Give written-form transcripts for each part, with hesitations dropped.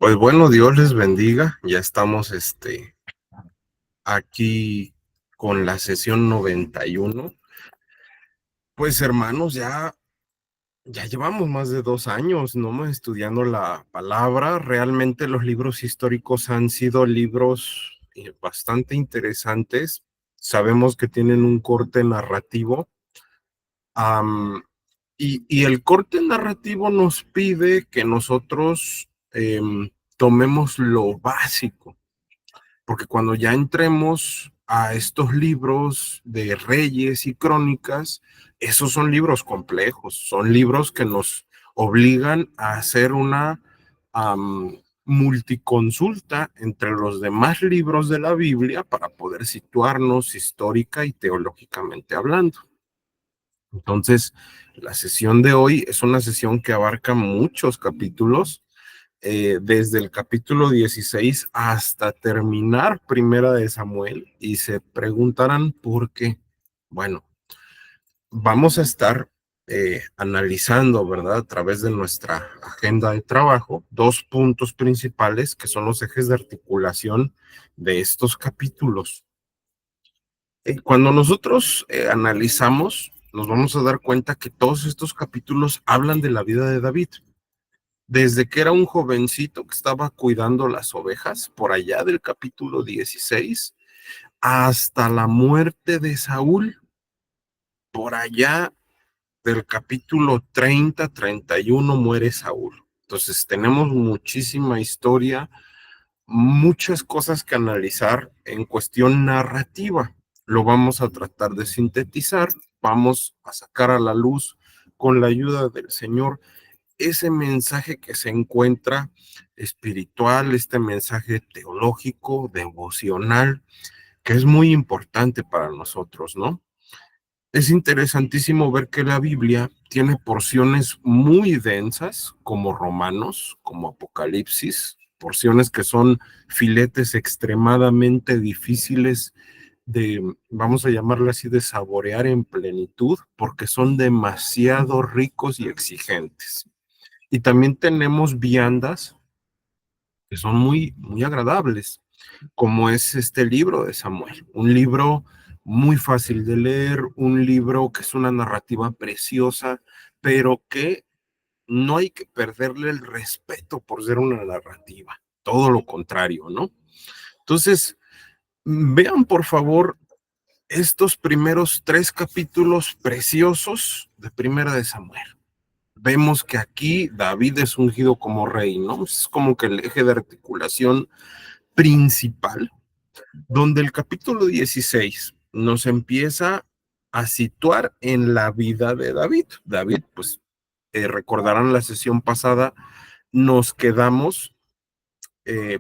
Pues bueno, Dios les bendiga. Ya estamos aquí con la sesión 91. Pues hermanos, ya llevamos más de 2 años, ¿no? Estudiando la palabra. Realmente los libros históricos han sido libros bastante interesantes. Sabemos que tienen un corte narrativo. am, y el corte narrativo nos pide que nosotros tomemos lo básico. Porque cuando ya entremos a estos libros de reyes y crónicas, esos son libros complejos, son libros que nos obligan a hacer una multiconsulta entre los demás libros de la Biblia para poder situarnos histórica y teológicamente hablando. Entonces, la sesión de hoy es una sesión que abarca muchos capítulos, desde el capítulo 16 hasta terminar Primera de Samuel, y se preguntarán por qué. Bueno, vamos a estar analizando, ¿verdad? A través de nuestra agenda de trabajo, dos puntos principales que son los ejes de articulación de estos capítulos. Cuando nosotros analizamos, nos vamos a dar cuenta que todos estos capítulos hablan de la vida de David. Desde que era un jovencito que estaba cuidando las ovejas, por allá del capítulo 16, hasta la muerte de Saúl, por allá del capítulo 30, 31 muere Saúl. Entonces tenemos muchísima historia, muchas cosas que analizar en cuestión narrativa. Lo vamos a tratar de sintetizar, vamos a sacar a la luz con la ayuda del Señor ese mensaje que se encuentra espiritual, este mensaje teológico, devocional, que es muy importante para nosotros, ¿no? Es interesantísimo ver que la Biblia tiene porciones muy densas, como Romanos, como Apocalipsis, porciones que son filetes extremadamente difíciles de, vamos a llamarle así, de saborear en plenitud, porque son demasiado ricos y exigentes. Y también tenemos viandas que son muy agradables, como es este libro de Samuel, un libro muy fácil de leer, un libro que es una narrativa preciosa, pero que no hay que perderle el respeto por ser una narrativa, todo lo contrario, ¿no? Entonces, vean por favor estos primeros 3 capítulos preciosos de Primera de Samuel. Vemos que aquí David es ungido como rey, ¿no? Es como que el eje de articulación principal, donde el capítulo 16 nos empieza a situar en la vida de David. David, pues, recordarán la sesión pasada, nos quedamos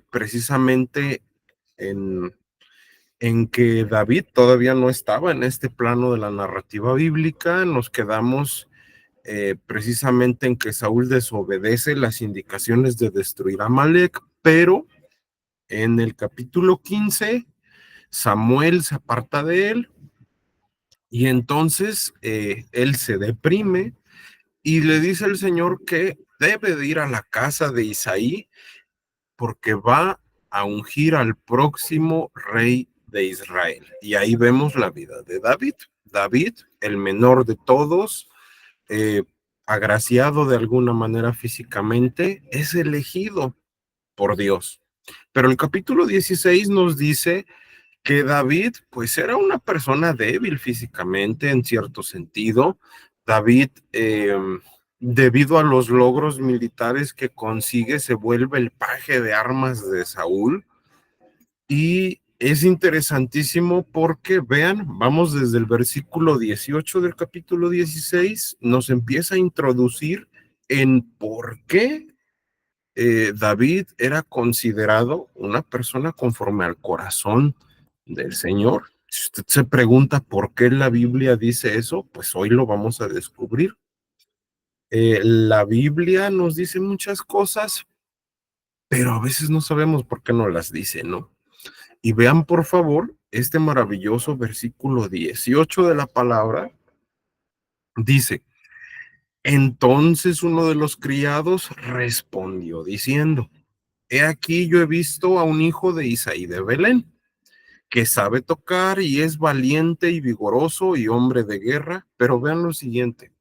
precisamente en, en que David todavía no estaba en este plano de la narrativa bíblica, nos quedamos precisamente en que Saúl desobedece las indicaciones de destruir a Amalek, pero en el capítulo 15, Samuel se aparta de él y entonces él se deprime y le dice al Señor que debe de ir a la casa de Isaí porque va a ungir al próximo rey de Israel. Y ahí vemos la vida de David. David, el menor de todos, eh, agraciado de alguna manera físicamente, es elegido por Dios. Pero el capítulo 16 nos dice que David, pues era una persona débil físicamente en cierto sentido. David, debido a los logros militares que consigue, se vuelve el paje de armas de Saúl. Y es interesantísimo porque, vean, vamos desde el versículo 18 del capítulo 16, nos empieza a introducir en por qué David era considerado una persona conforme al corazón del Señor. Si usted se pregunta por qué la Biblia dice eso, pues hoy lo vamos a descubrir. La Biblia nos dice muchas cosas, pero a veces no sabemos por qué no las dice, ¿no? Y vean por favor este maravilloso versículo 18 de la palabra. Dice, entonces uno de los criados respondió diciendo, he aquí yo he visto a un hijo de Isaí de Belén, que sabe tocar y es valiente y vigoroso y hombre de guerra, pero vean lo siguiente,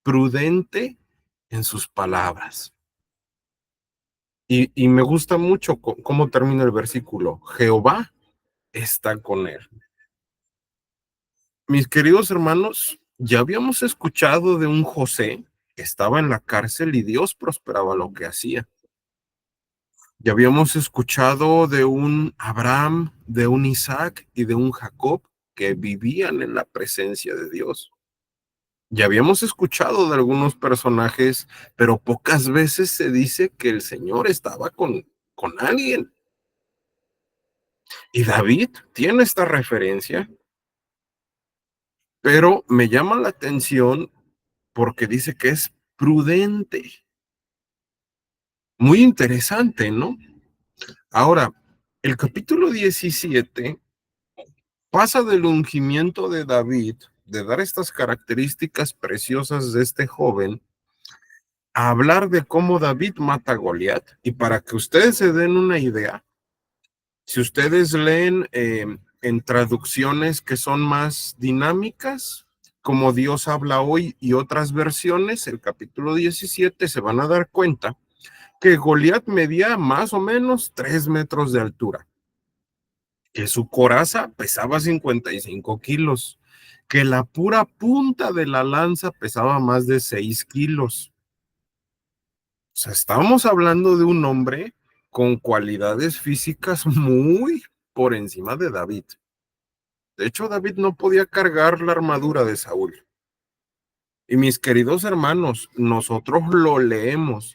prudente en sus palabras. Y me gusta mucho cómo termina el versículo. Jehová está con él. Mis queridos hermanos, ya habíamos escuchado de un José que estaba en la cárcel y Dios prosperaba lo que hacía. Ya habíamos escuchado de un Abraham, de un Isaac y de un Jacob que vivían en la presencia de Dios. Ya habíamos escuchado de algunos personajes, pero pocas veces se dice que el Señor estaba con alguien. Y David tiene esta referencia, pero me llama la atención porque dice que es prudente. Muy interesante, ¿no? Ahora, el capítulo 17 pasa del ungimiento de David, de dar estas características preciosas de este joven, a hablar de cómo David mata a Goliat. Y para que ustedes se den una idea, si ustedes leen en traducciones que son más dinámicas, como Dios habla hoy y otras versiones, el capítulo 17, se van a dar cuenta que Goliat medía más o menos 3 metros de altura, que su coraza pesaba 55 kilos, que la pura punta de la lanza pesaba más de 6 kilos. O sea, estamos hablando de un hombre con cualidades físicas muy por encima de David. De hecho, David no podía cargar la armadura de Saúl. Y mis queridos hermanos, nosotros lo leemos,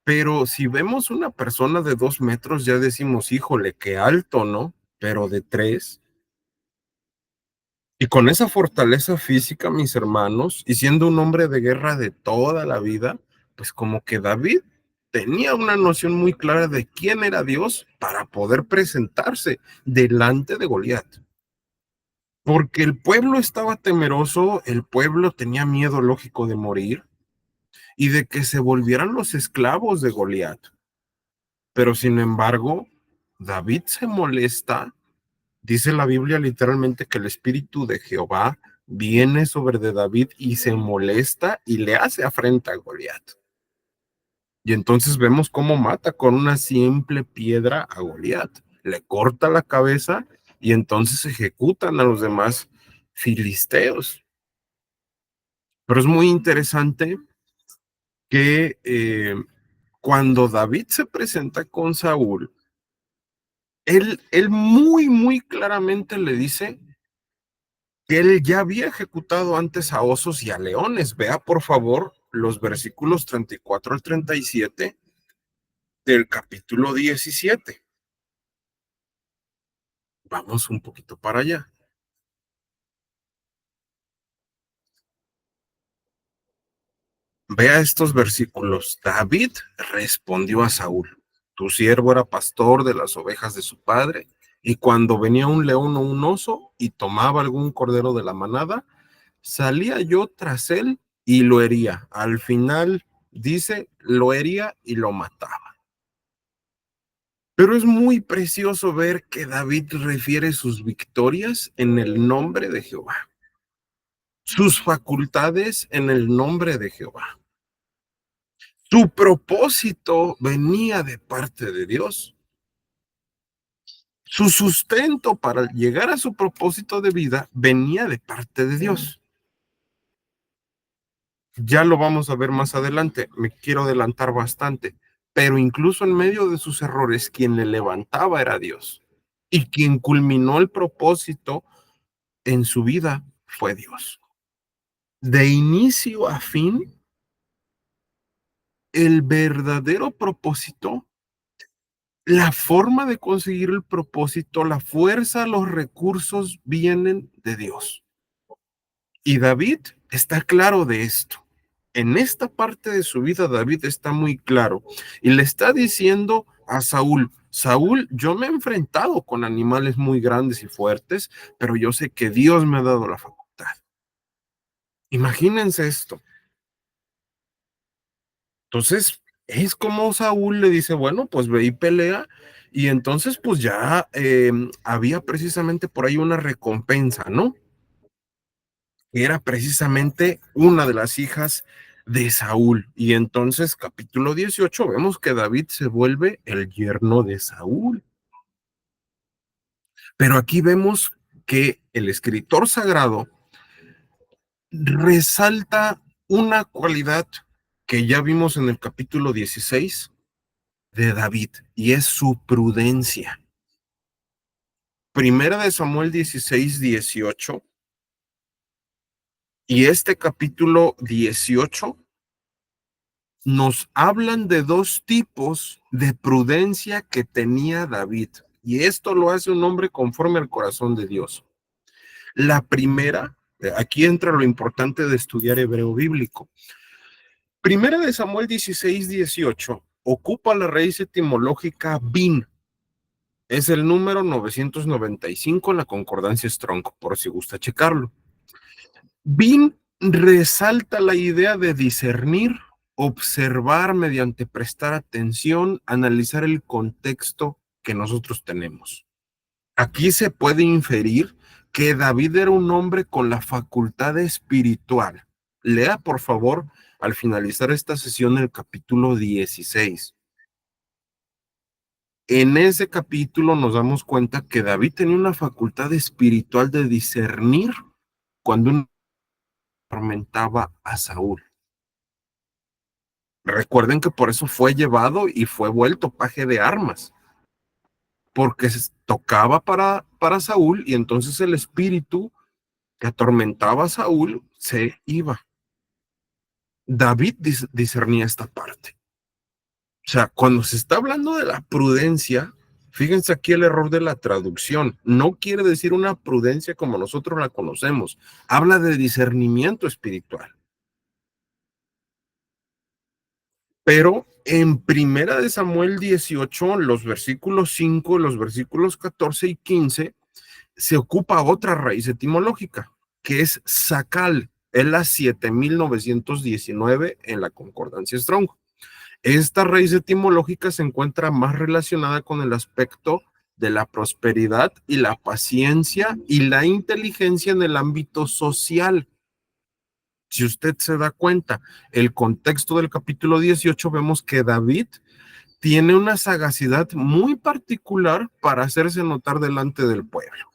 pero si vemos una persona de 2 metros, ya decimos, híjole, qué alto, ¿no? Pero de 3. Y con esa fortaleza física, mis hermanos, y siendo un hombre de guerra de toda la vida, pues como que David tenía una noción muy clara de quién era Dios para poder presentarse delante de Goliat. Porque el pueblo estaba temeroso, el pueblo tenía miedo lógico de morir y de que se volvieran los esclavos de Goliat. Pero sin embargo, David se molesta. Dice la Biblia literalmente que el espíritu de Jehová viene sobre de David y se molesta y le hace afrenta a Goliat. Y entonces vemos cómo mata con una simple piedra a Goliat. Le corta la cabeza y entonces ejecutan a los demás filisteos. Pero es muy interesante que cuando David se presenta con Saúl, él muy, muy claramente le dice que él ya había ejecutado antes a osos y a leones. Vea, por favor, los versículos 34 al 37 del capítulo 17. Vamos un poquito para allá. Vea estos versículos. David respondió a Saúl: tu siervo era pastor de las ovejas de su padre, y cuando venía un león o un oso y tomaba algún cordero de la manada, salía yo tras él y lo hería. Al final dice, lo hería y lo mataba. Pero es muy precioso ver que David refiere sus victorias en el nombre de Jehová, sus facultades en el nombre de Jehová. Su propósito venía de parte de Dios. Su sustento para llegar a su propósito de vida venía de parte de Dios. Ya lo vamos a ver más adelante, me quiero adelantar bastante, pero incluso en medio de sus errores, quien le levantaba era Dios. Y quien culminó el propósito en su vida fue Dios. De inicio a fin, el verdadero propósito, la forma de conseguir el propósito, la fuerza, los recursos vienen de Dios. Y David está claro de esto. En esta parte de su vida, David está muy claro y le está diciendo a Saúl: Saúl, yo me he enfrentado con animales muy grandes y fuertes, pero yo sé que Dios me ha dado la facultad. Imagínense esto. Entonces, es como Saúl le dice, bueno, pues ve y pelea, y entonces pues ya había precisamente por ahí una recompensa, ¿no? Era precisamente una de las hijas de Saúl. Y entonces, capítulo 18, vemos que David se vuelve el yerno de Saúl. Pero aquí vemos que el escritor sagrado resalta una cualidad que ya vimos en el capítulo 16 de David, y es su prudencia. Primera de Samuel 16, 18, y este capítulo 18 nos hablan de dos tipos de prudencia que tenía David. Y esto lo hace un hombre conforme al corazón de Dios. La primera, aquí entra lo importante de estudiar hebreo bíblico. Primera de Samuel 16, 18 ocupa la raíz etimológica bin. Es el número 995 en la concordancia Strong, por si gusta checarlo. Bin resalta la idea de discernir, observar mediante prestar atención, analizar el contexto que nosotros tenemos. Aquí se puede inferir que David era un hombre con la facultad espiritual. Lea, por favor, al finalizar esta sesión el capítulo 16. En ese capítulo nos damos cuenta que David tenía una facultad espiritual de discernir cuando uno atormentaba a Saúl. Recuerden que por eso fue llevado y fue vuelto paje de armas, porque tocaba para Saúl, y entonces el espíritu que atormentaba a Saúl se iba. David discernía esta parte. O sea, cuando se está hablando de la prudencia, fíjense aquí el error de la traducción. No quiere decir una prudencia como nosotros la conocemos. Habla de discernimiento espiritual. Pero en Primera de Samuel 18, los versículos 5, los versículos 14 y 15, se ocupa otra raíz etimológica, que es sacal. Es la 7919 en la concordancia Strong. Esta raíz etimológica se encuentra más relacionada con el aspecto de la prosperidad y la paciencia y la inteligencia en el ámbito social. Si usted se da cuenta, el contexto del capítulo 18, vemos que David tiene una sagacidad muy particular para hacerse notar delante del pueblo.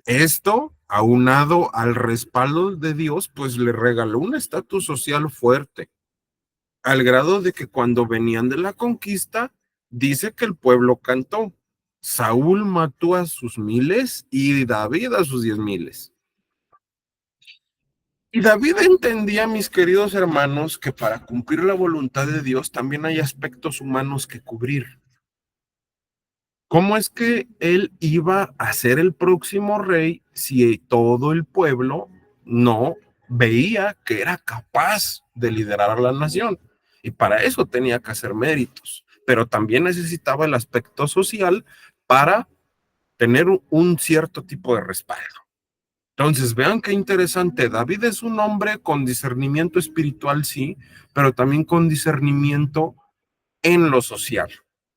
Esto, aunado al respaldo de Dios, pues le regaló un estatus social fuerte, al grado de que cuando venían de la conquista, dice que el pueblo cantó: Saúl mató a sus miles y David a sus 10,000. Y David entendía, mis queridos hermanos, que para cumplir la voluntad de Dios también hay aspectos humanos que cubrir. ¿Cómo es que él iba a ser el próximo rey si todo el pueblo no veía que era capaz de liderar a la nación? Y para eso tenía que hacer méritos, pero también necesitaba el aspecto social para tener un cierto tipo de respaldo. Entonces, vean qué interesante. David es un hombre con discernimiento espiritual, sí, pero también con discernimiento en lo social.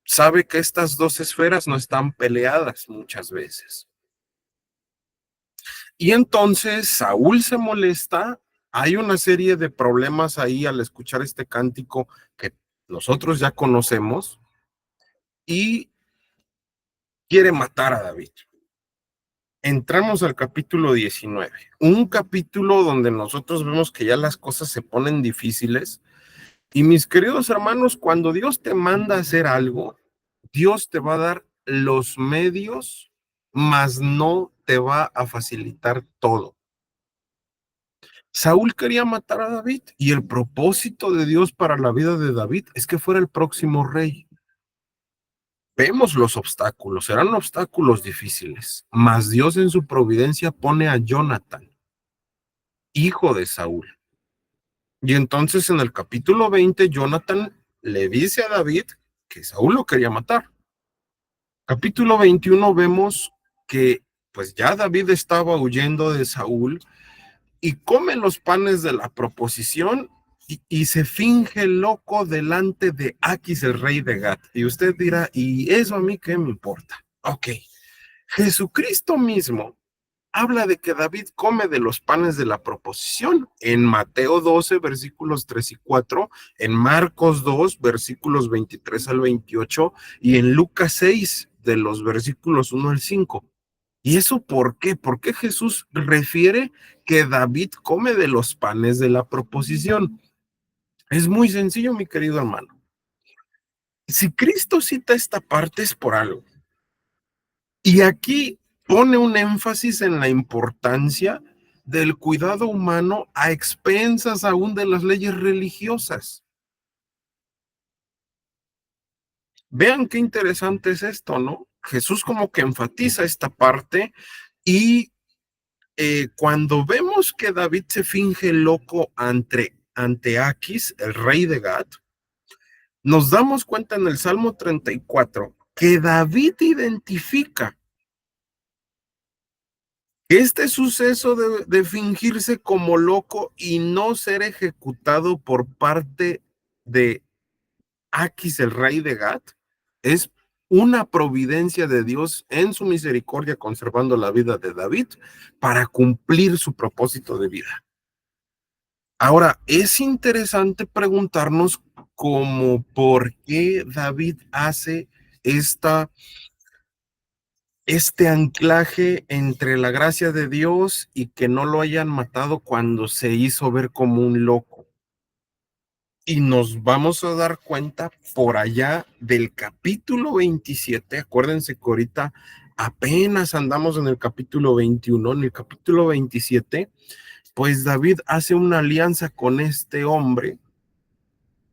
Sabe que estas dos esferas no están peleadas muchas veces. Y entonces Saúl se molesta. Hay una serie de problemas ahí al escuchar este cántico que nosotros ya conocemos, y quiere matar a David. Entramos al capítulo 19, un capítulo donde nosotros vemos que ya las cosas se ponen difíciles. Y mis queridos hermanos, cuando Dios te manda a hacer algo, Dios te va a dar los medios, mas no te va a facilitar todo. Saúl quería matar a David, y el propósito de Dios para la vida de David es que fuera el próximo rey. Vemos los obstáculos, serán obstáculos difíciles, mas Dios en su providencia pone a Jonathan, hijo de Saúl. Y entonces en el capítulo 20, Jonathan le dice a David que Saúl lo quería matar. Capítulo 21 vemos que pues ya David estaba huyendo de Saúl y come los panes de la proposición y se finge loco delante de Aquis, el rey de Gat. Y usted dirá, ¿y eso a mí qué me importa? Ok, Jesucristo mismo habla de que David come de los panes de la proposición en Mateo 12, versículos 3 y 4, en Marcos 2, versículos 23 al 28, y en Lucas 6, de los versículos 1 al 5. ¿Y eso por qué? ¿Por qué Jesús refiere que David come de los panes de la proposición? Es muy sencillo, mi querido hermano. Si Cristo cita esta parte es por algo. Y aquí pone un énfasis en la importancia del cuidado humano a expensas aún de las leyes religiosas. Vean qué interesante es esto, ¿no? Jesús como que enfatiza esta parte y cuando vemos que David se finge loco ante Aquis, el rey de Gat, nos damos cuenta en el Salmo 34 que David identifica este suceso de fingirse como loco y no ser ejecutado por parte de Aquis, el rey de Gat, es una providencia de Dios en su misericordia conservando la vida de David para cumplir su propósito de vida. Ahora, es interesante preguntarnos cómo por qué David hace este anclaje entre la gracia de Dios y que no lo hayan matado cuando se hizo ver como un loco. Y nos vamos a dar cuenta por allá del capítulo 27. Acuérdense que ahorita apenas andamos en el capítulo 21. En el capítulo 27, pues David hace una alianza con este hombre,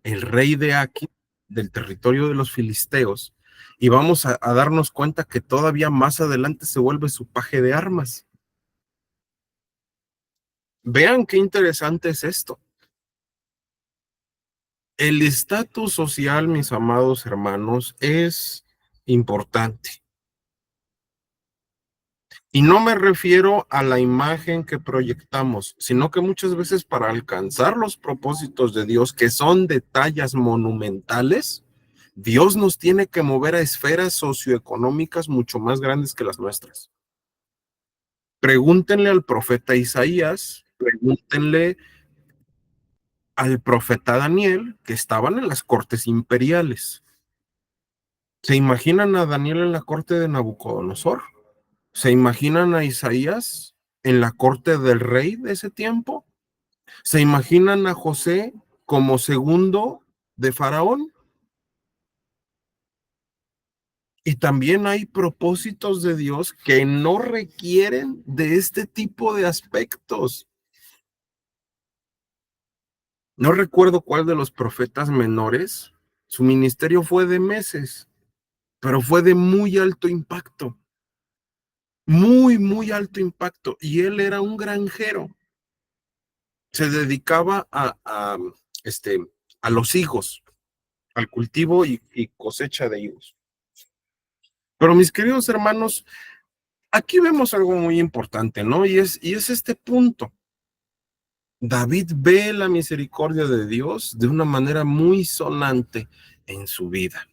el rey de Aquis, del territorio de los filisteos, y vamos a darnos cuenta que todavía más adelante se vuelve su paje de armas. Vean qué interesante es esto. El estatus social, mis amados hermanos, es importante. Y no me refiero a la imagen que proyectamos, sino que muchas veces para alcanzar los propósitos de Dios, que son de tallas monumentales, Dios nos tiene que mover a esferas socioeconómicas mucho más grandes que las nuestras. Pregúntenle al profeta Isaías, pregúntenle al profeta Daniel, que estaban en las cortes imperiales. ¿Se imaginan a Daniel en la corte de Nabucodonosor? ¿Se imaginan a Isaías en la corte del rey de ese tiempo? ¿Se imaginan a José como segundo de Faraón? Y también hay propósitos de Dios que no requieren de este tipo de aspectos. No recuerdo cuál de los profetas menores, su ministerio fue de meses, pero fue de muy alto impacto, muy alto impacto. Y él era un granjero, se dedicaba este, a los higos, al cultivo y cosecha de higos. Pero mis queridos hermanos, aquí vemos algo muy importante, ¿no? Y es este punto. David ve la misericordia de Dios de una manera muy sonante en su vida.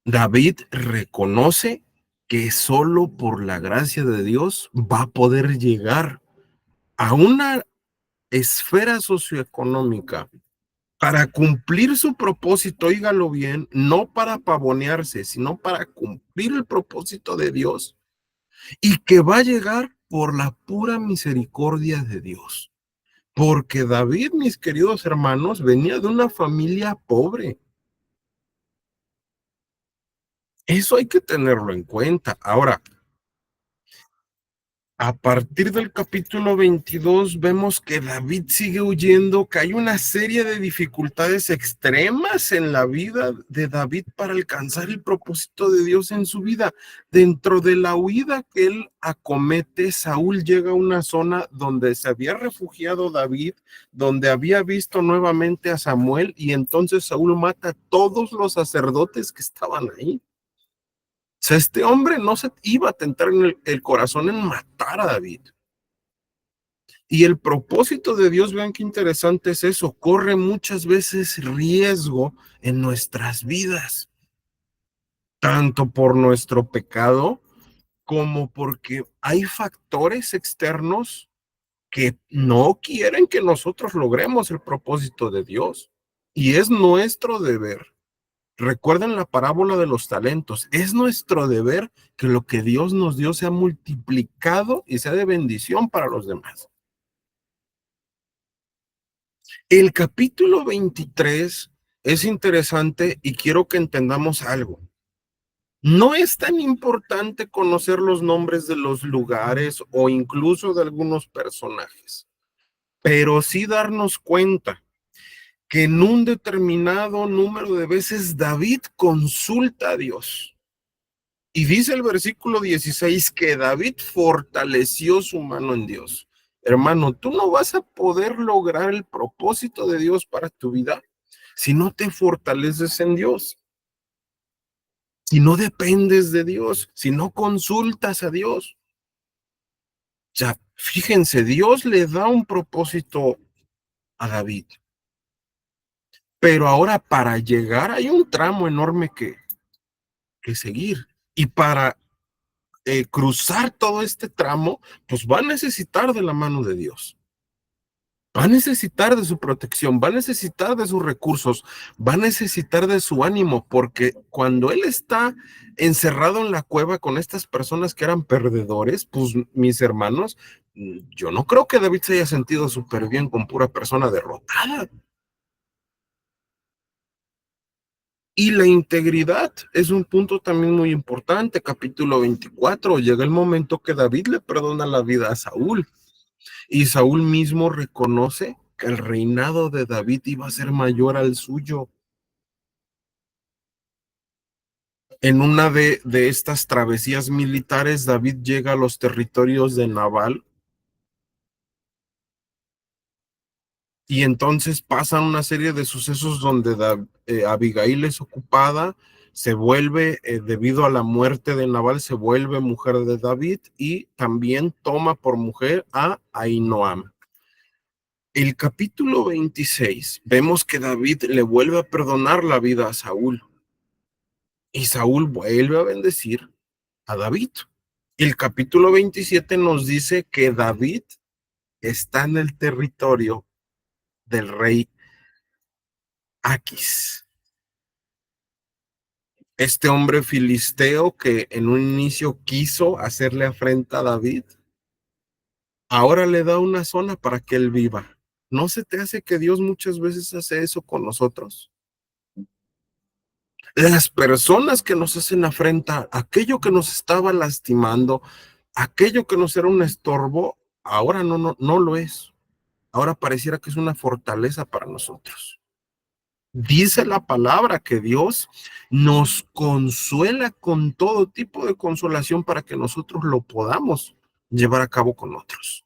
David reconoce que solo por la gracia de Dios va a poder llegar a una esfera socioeconómica para cumplir su propósito, óigalo bien, no para pavonearse, sino para cumplir el propósito de Dios y que va a llegar por la pura misericordia de Dios. Porque David, mis queridos hermanos, venía de una familia pobre. Eso hay que tenerlo en cuenta. Ahora, a partir del capítulo 22 vemos que David sigue huyendo, que hay una serie de dificultades extremas en la vida de David para alcanzar el propósito de Dios en su vida. Dentro de la huida que él acomete, Saúl llega a una zona donde se había refugiado David, donde había visto nuevamente a Samuel, y entonces Saúl mata a todos los sacerdotes que estaban ahí. O sea, este hombre no se iba a tentar en el corazón en matar a David. Y el propósito de Dios, vean qué interesante es eso, corre muchas veces riesgo en nuestras vidas, tanto por nuestro pecado como porque hay factores externos que no quieren que nosotros logremos el propósito de Dios. Y es nuestro deber. Recuerden la parábola de los talentos. Es nuestro deber que lo que Dios nos dio sea multiplicado y sea de bendición para los demás. El capítulo 23 es interesante y quiero que entendamos algo. No es tan importante conocer los nombres de los lugares o incluso de algunos personajes, pero sí darnos cuenta que en un determinado número de veces David consulta a Dios. Y dice el versículo 16 que David fortaleció su mano en Dios. Hermano, tú no vas a poder lograr el propósito de Dios para tu vida si no te fortaleces en Dios, si no dependes de Dios, si no consultas a Dios. O sea, fíjense, Dios le da un propósito a David, pero ahora para llegar hay un tramo enorme que seguir. Y para cruzar todo este tramo, pues va a necesitar de la mano de Dios. Va a necesitar de su protección, va a necesitar de sus recursos, va a necesitar de su ánimo, porque cuando él está encerrado en la cueva con estas personas que eran perdedores, pues mis hermanos, yo no creo que David se haya sentido súper bien con pura persona derrotada. Y la integridad es un punto también muy importante. Capítulo 24, llega el momento que David le perdona la vida a Saúl. Y Saúl mismo reconoce que el reinado de David iba a ser mayor al suyo. En una de estas travesías militares, David llega a los territorios de Nabal y entonces pasan una serie de sucesos donde Abigail es ocupada, se vuelve, debido a la muerte de Nabal, se vuelve mujer de David y también toma por mujer a Ahinoam. El capítulo 26, vemos que David le vuelve a perdonar la vida a Saúl y Saúl vuelve a bendecir a David. El capítulo 27 nos dice que David está en el territorio del rey Aquis. Este hombre filisteo que en un inicio quiso hacerle afrenta a David, ahora le da una zona para que él viva. ¿No se te hace que Dios muchas veces hace eso con nosotros? Las personas que nos hacen afrenta, aquello que nos estaba lastimando, aquello que nos era un estorbo, ahora no lo es. Ahora pareciera que es una fortaleza para nosotros. Dice la palabra que Dios nos consuela con todo tipo de consolación para que nosotros lo podamos llevar a cabo con otros.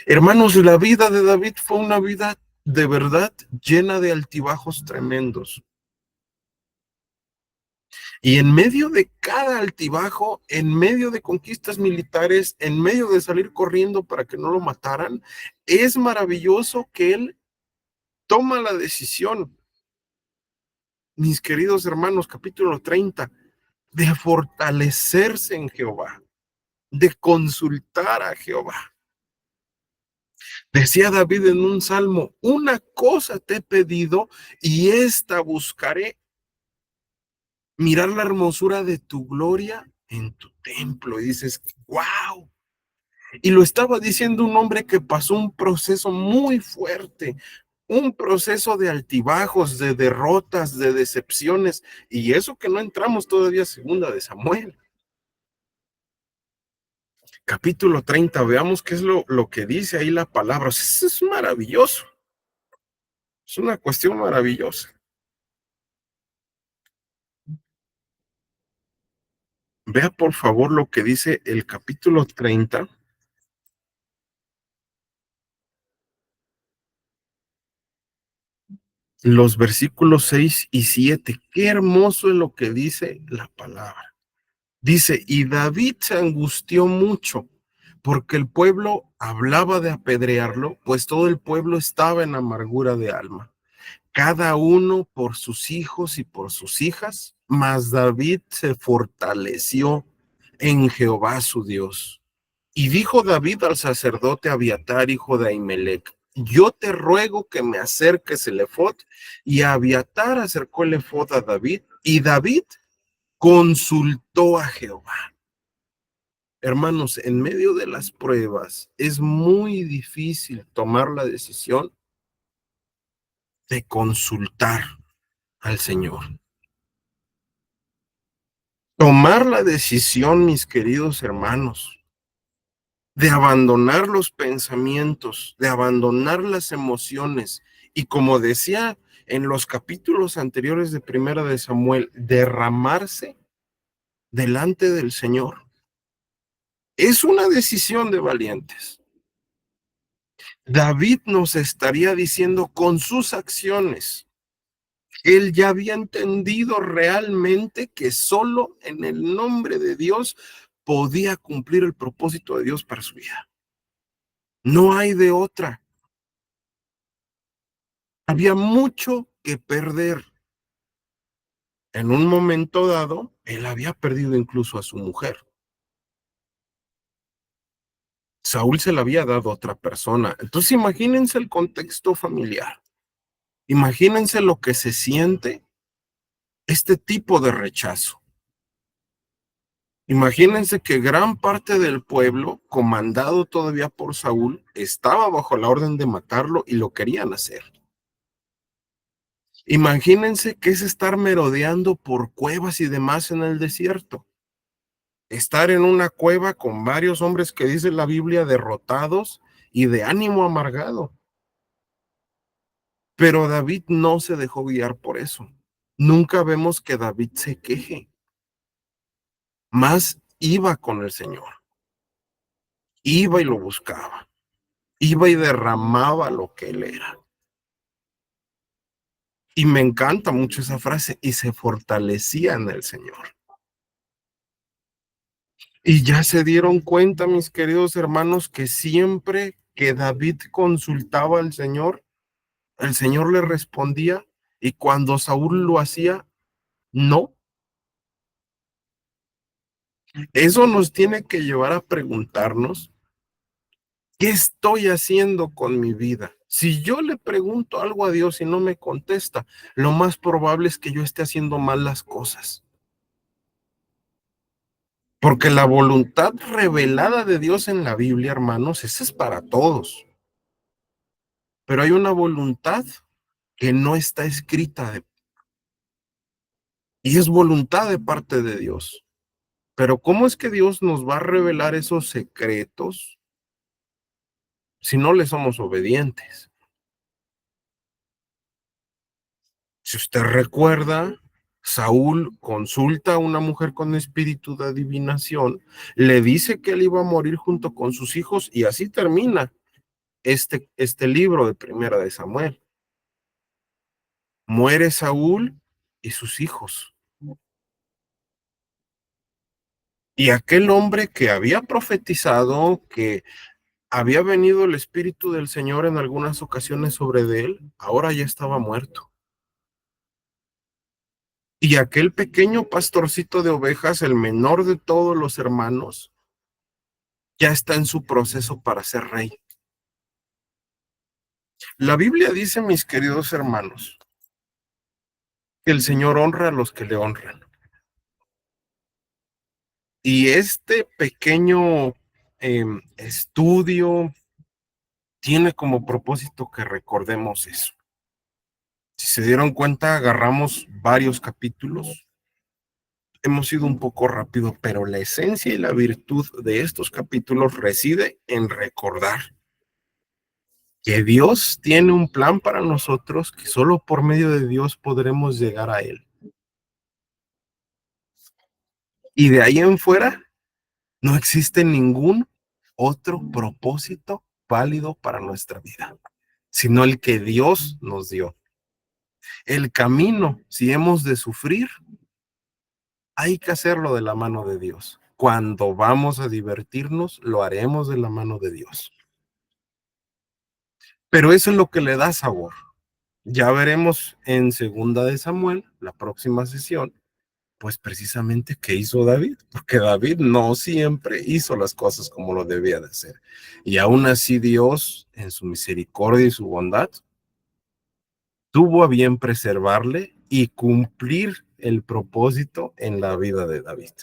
Hermanos, la vida de David fue una vida de verdad llena de altibajos tremendos. Y en medio de cada altibajo, en medio de conquistas militares, en medio de salir corriendo para que no lo mataran, es maravilloso que él toma la decisión, mis queridos hermanos, capítulo 30, de fortalecerse en Jehová, de consultar a Jehová. Decía David en un salmo, una cosa te he pedido y esta buscaré, mirar la hermosura de tu gloria en tu templo. Y dices, wow. Y lo estaba diciendo un hombre que pasó un proceso muy fuerte, un proceso de altibajos, de derrotas, de decepciones, y eso que no entramos todavía a segunda de Samuel. Capítulo 30, veamos qué es lo que dice ahí la palabra. Eso es maravilloso, es una cuestión maravillosa. Vea por favor lo que dice el capítulo 30, los versículos 6 y 7. Qué hermoso es lo que dice la palabra. Dice, y David se angustió mucho porque el pueblo hablaba de apedrearlo, pues todo el pueblo estaba en amargura de alma, cada uno por sus hijos y por sus hijas, mas David se fortaleció en Jehová su Dios. Y dijo David al sacerdote Abiatar, hijo de Ahimelech: yo te ruego que me acerques el efod. Y Abiatar acercó el efod a David, y David consultó a Jehová. Hermanos, en medio de las pruebas es muy difícil tomar la decisión de consultar al Señor. Tomar la decisión, mis queridos hermanos, de abandonar los pensamientos, de abandonar las emociones y, como decía en los capítulos anteriores de Primera de Samuel, derramarse delante del Señor. Es una decisión de valientes. David nos estaría diciendo con sus acciones, él ya había entendido realmente que solo en el nombre de Dios podía cumplir el propósito de Dios para su vida. No hay de otra. Había mucho que perder. En un momento dado, él había perdido incluso a su mujer. Saúl se la había dado a otra persona. Entonces imagínense el contexto familiar. Imagínense lo que se siente este tipo de rechazo. Imagínense que gran parte del pueblo, comandado todavía por Saúl, estaba bajo la orden de matarlo y lo querían hacer. Imagínense que es estar merodeando por cuevas y demás en el desierto. Estar en una cueva con varios hombres que dice la Biblia derrotados y de ánimo amargado. Pero David no se dejó guiar por eso. Nunca vemos que David se queje. Más iba con el Señor. Iba y lo buscaba. Iba y derramaba lo que él era. Y me encanta mucho esa frase, y se fortalecía en el Señor. Y ya se dieron cuenta, mis queridos hermanos, que siempre que David consultaba al Señor, el Señor le respondía, y cuando Saúl lo hacía, no. Eso nos tiene que llevar a preguntarnos, ¿qué estoy haciendo con mi vida? Si yo le pregunto algo a Dios y no me contesta, lo más probable es que yo esté haciendo mal las cosas. Porque la voluntad revelada de Dios en la Biblia, hermanos, esa es para todos. Pero hay una voluntad que no está escrita y es voluntad de parte de Dios. Pero ¿cómo es que Dios nos va a revelar esos secretos si no le somos obedientes? Si usted recuerda, Saúl consulta a una mujer con espíritu de adivinación, le dice que él iba a morir junto con sus hijos y así termina este libro de Primera de Samuel. Muere Saúl y sus hijos. Y aquel hombre que había profetizado, que había venido el Espíritu del Señor en algunas ocasiones sobre de él, ahora ya estaba muerto. Y aquel pequeño pastorcito de ovejas, el menor de todos los hermanos, ya está en su proceso para ser rey. La Biblia dice, mis queridos hermanos, que el Señor honra a los que le honran. Y este pequeño estudio tiene como propósito que recordemos eso. Si se dieron cuenta, agarramos varios capítulos. Hemos ido un poco rápido, pero la esencia y la virtud de estos capítulos reside en recordar que Dios tiene un plan para nosotros, que solo por medio de Dios podremos llegar a él. Y de ahí en fuera no existe ningún otro propósito válido para nuestra vida, sino el que Dios nos dio. El camino, si hemos de sufrir, hay que hacerlo de la mano de Dios. cuando vamos a divertirnos, lo haremos de la mano de Dios. Pero eso es lo que le da sabor. Ya veremos en Segunda de Samuel, la próxima sesión, pues precisamente qué hizo David, porque David no siempre hizo las cosas como lo debía de hacer. Y aún así Dios, en su misericordia y su bondad, tuvo a bien preservarle y cumplir el propósito en la vida de David.